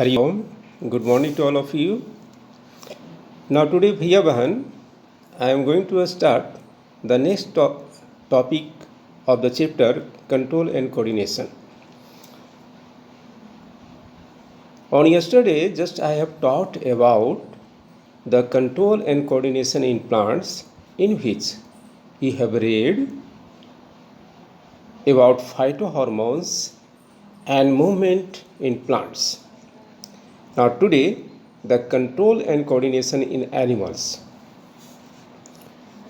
Hari Om. Good morning to all of you. Now today, Bhaiya Bahan, I am going to start the next topic of the chapter Control and Coordination. On yesterday, just I have taught about the control and coordination in plants, in which we have read about phytohormones and movement in plants. Now today, the control and coordination in animals.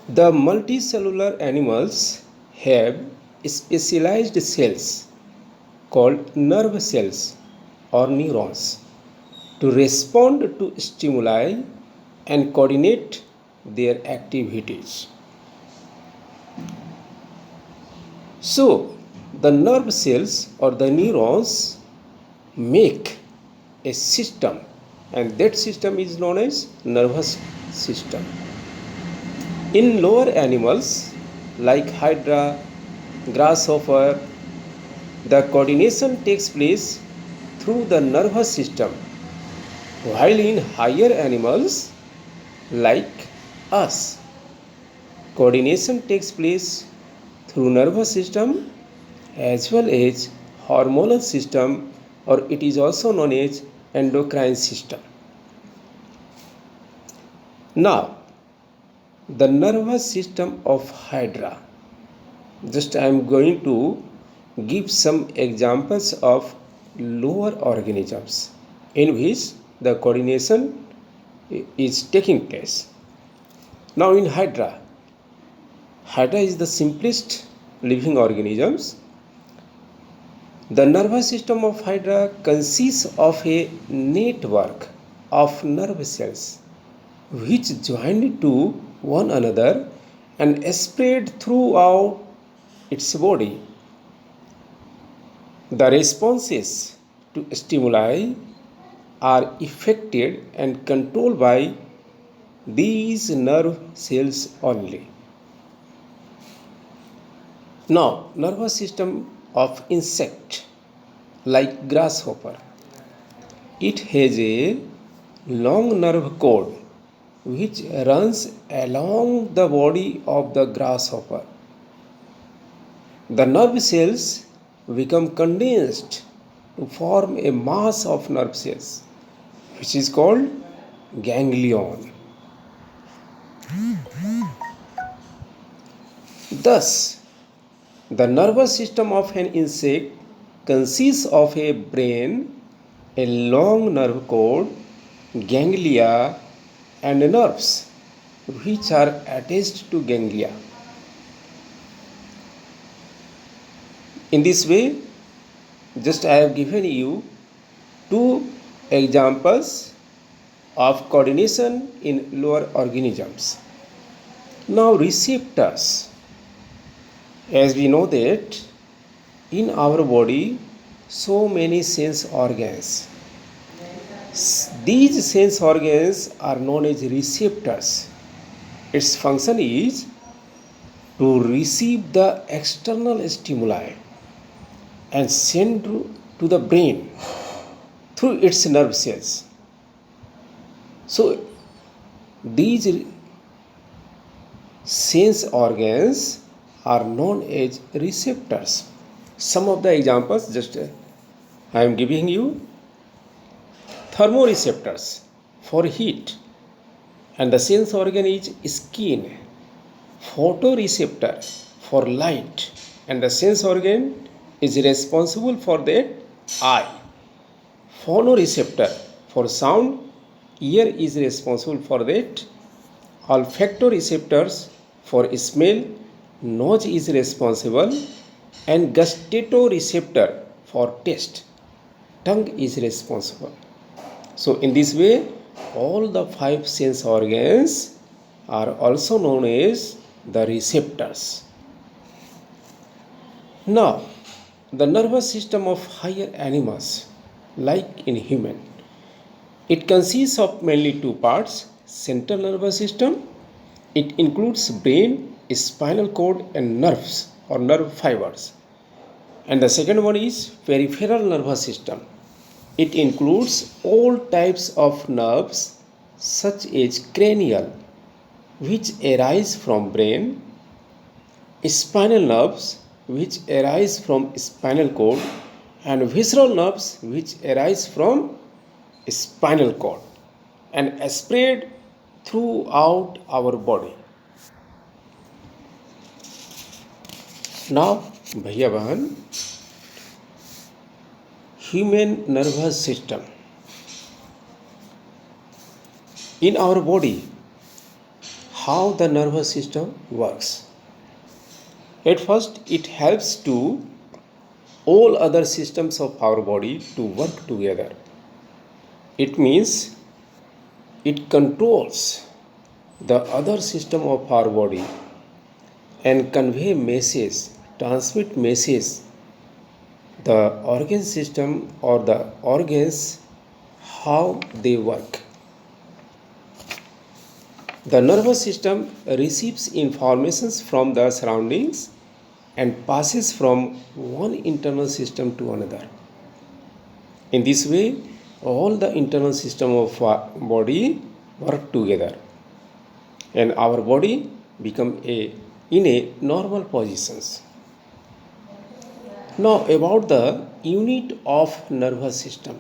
The multicellular animals have specialized cells called nerve cells or neurons to respond to stimuli and coordinate their activities. So, the nerve cells or the neurons make a system, and that system is known as nervous system. In lower animals like hydra, grasshopper, the coordination takes place through the nervous system, while in higher animals like us, coordination takes place through nervous system as well as hormonal system, or it is also known as endocrine system. Now, the nervous system of hydra. Just I am going to give some examples of lower organisms in which the coordination is taking place. Now in hydra is the simplest living organisms. The nervous system of hydra consists of a network of nerve cells which join to one another and spread throughout its body. The responses to stimuli are effected and controlled by these nerve cells only. Now, nervous system of insect like grasshopper. It has a long nerve cord which runs along the body of the grasshopper. The nerve cells become condensed to form a mass of nerve cells, which is called ganglion. Thus, the nervous system of an insect consists of a brain, a long nerve cord, ganglia, and nerves which are attached to ganglia. In this way, just I have given you two examples of coordination in lower organisms. Now receptors. As we know that in our body so many sense organs. These sense organs are known as receptors. Its function is to receive the external stimuli and send to the brain through its nerve cells. So, these sense organs are known as receptors. Some of the examples just I am giving you. Thermoreceptors for heat, and the sense organ is skin. Photoreceptor for light, and the sense organ is responsible for that eye. Phonoreceptor for sound, ear is responsible for that. Olfactoreceptors for smell, nose is responsible, and gustatoreceptor for taste, tongue is responsible. So in this way, all the five sense organs are also known as the receptors. Now, the nervous system of higher animals, like in human, it consists of mainly two parts: central nervous system. It includes brain, spinal cord, and nerves or nerve fibers. And the second one is peripheral nervous system. It includes all types of nerves such as cranial, which arise from brain, spinal nerves, which arise from spinal cord, and visceral nerves, which arise from spinal cord and spread throughout our body. Now, भैया बहन, human nervous system. In our body, how the nervous system works. At first, it helps to all other systems of our body to work together. It means it controls the other system of our body and convey message, transmit message, the organ system or the organs, how they work. The nervous system receives informations from the surroundings and passes from one internal system to another. In this way, all the internal system of our body work together and our body become in a normal positions. Now about the unit of nervous system.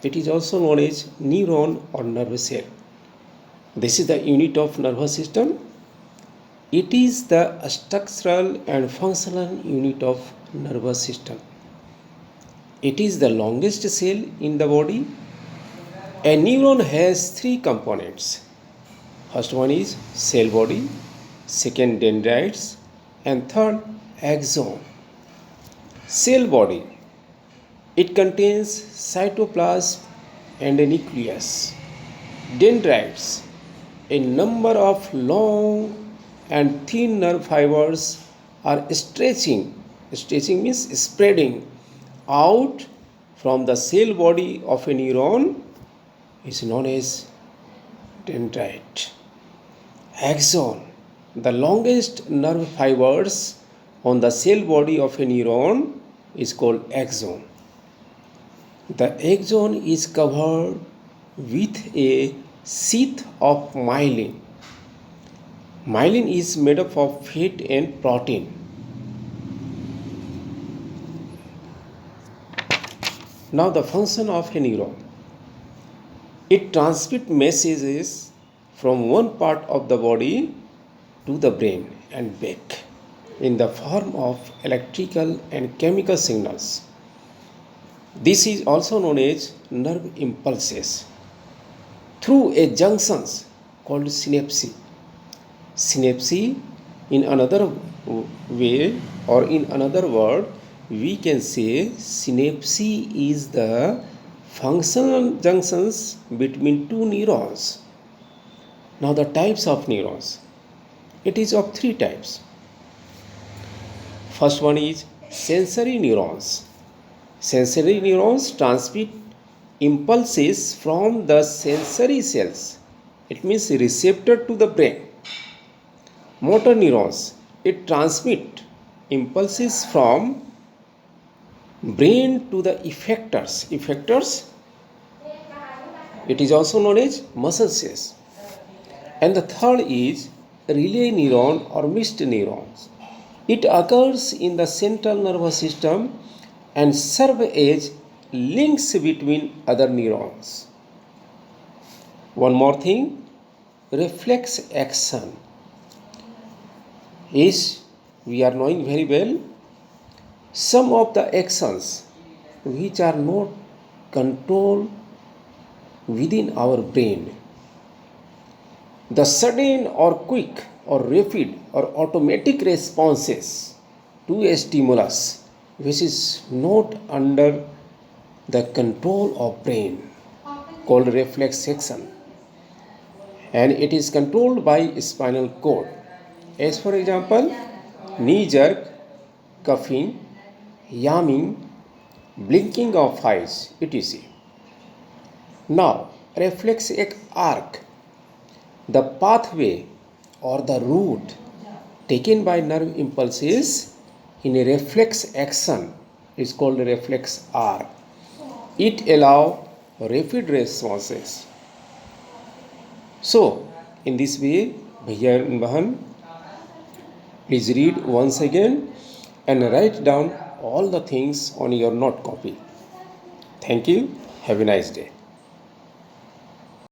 It is also known as neuron or nerve cell. This is the unit of nervous system. It is the structural and functional unit of nervous system. It is the longest cell in the body. A neuron has three components. First one is cell body, second dendrites, and third axon. Cell body. It contains cytoplasm and a nucleus. Dendrites. A number of long and thin nerve fibers are stretching means spreading out from the cell body of a neuron is known as dendrite. Axon, the longest nerve fibers on the cell body of a neuron is called axon. The axon is covered with a sheath of myelin. Myelin is made up of fat and protein. Now the function of a neuron. It transmits messages from one part of the body to the brain and back in the form of electrical and chemical signals. This is also known as nerve impulses through a junctions called synapse. Synapse, in another way or in another word, we can say synapse is the functional junctions between two neurons. Now the types of neurons. It is of three types. First one is sensory neurons. Sensory neurons transmit impulses from the sensory cells. It means receptor to the brain. Motor neurons. It transmit impulses from brain to the effectors. Effectors. It is also known as muscle cells. And the third is relay neuron or mixed neurons. It occurs in the central nervous system and serve as links between other neurons. One more thing, reflex action is, we are knowing very well, some of the actions which are not controlled within our brain. The sudden or quick or rapid or automatic responses to a stimulus which is not under the control of brain called reflex action, and it is controlled by spinal cord, as for example knee jerk, coughing, yamming, blinking of eyes, etc. Now reflex arc, the pathway or the route taken by nerve impulses in a reflex action is called a reflex arc. It allow rapid responses. So, in this way, Bhaiya and Bahan, please read once again and write down all the things on your note copy. Thank you. Have a nice day.